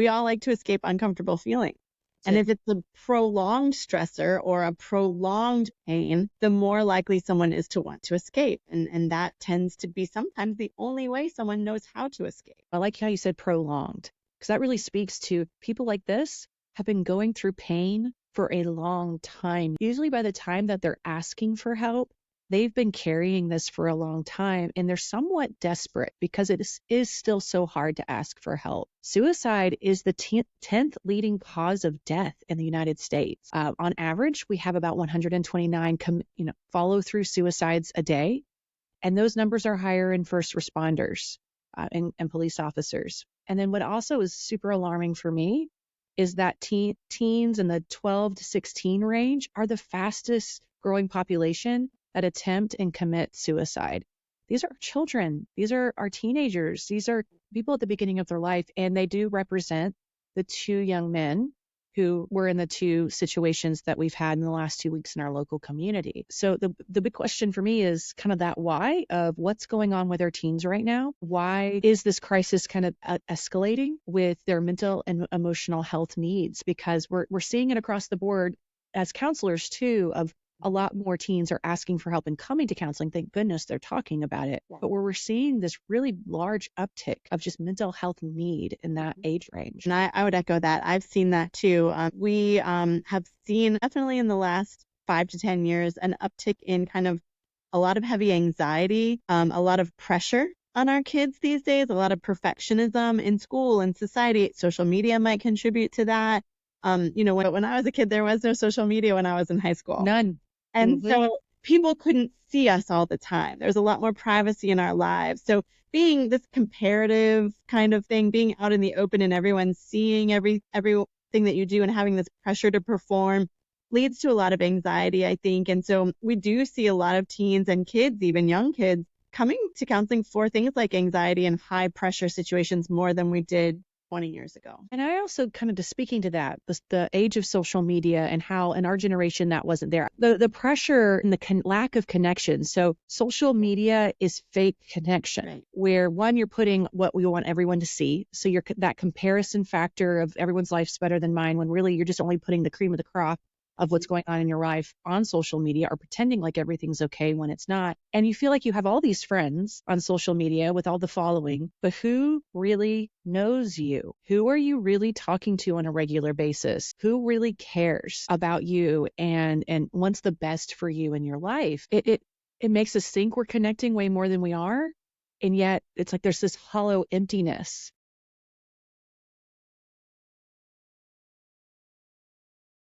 We all like to escape uncomfortable feelings. And if it's a prolonged stressor or a prolonged pain, the more likely someone is to want to escape. And that tends to be sometimes the only way someone knows how to escape. I like how you said prolonged, because that really speaks to people like this have been going through pain for a long time. Usually by the time that they're asking for help, they've been carrying this for a long time, and they're somewhat desperate because it is still so hard to ask for help. Suicide is the 10th leading cause of death in the United States. On average, we have about 129 follow-through suicides a day, and those numbers are higher in first responders and police officers. And then what also is super alarming for me is that teens in the 12 to 16 range are the fastest growing population that attempt and commit suicide. These are children. These are our teenagers. These are people at the beginning of their life, and they do represent the two young men who were in the two situations that we've had in the last 2 weeks in our local community. So the big question for me is kind of that why of what's going on with our teens right now. Why is this crisis kind of escalating with their mental and emotional health needs? Because we're seeing it across the board as counselors too, of a lot more teens are asking for help and coming to counseling. Thank goodness they're talking about it. But where we're seeing this really large uptick of just mental health need in that age range. And I would echo that. I've seen that too. We have seen definitely in the last 5 to 10 years an uptick in kind of a lot of heavy anxiety, a lot of pressure on our kids these days, a lot of perfectionism in school and society. Social media might contribute to that. When I was a kid, there was no social media when I was in high school. None. And so people couldn't see us all the time. There's a lot more privacy in our lives. So being this comparative kind of thing, being out in the open and everyone seeing everything that you do and having this pressure to perform leads to a lot of anxiety, I think. And so we do see a lot of teens and kids, even young kids, coming to counseling for things like anxiety and high pressure situations more than we did 20 years ago. And I also kind of just speaking to that, the age of social media and how in our generation that wasn't there. The pressure and the lack of connection. So social media is fake connection, right? Where one, you're putting what we want everyone to see. So you're that comparison factor of everyone's life's better than mine, when really you're just only putting the cream of the crop of what's going on in your life on social media, or pretending like everything's okay when it's not. And you feel like you have all these friends on social media with all the following, but who really knows you? Who are you really talking to on a regular basis? Who really cares about you and wants the best for you in your life? It makes us think we're connecting way more than we are. And yet it's like there's this hollow emptiness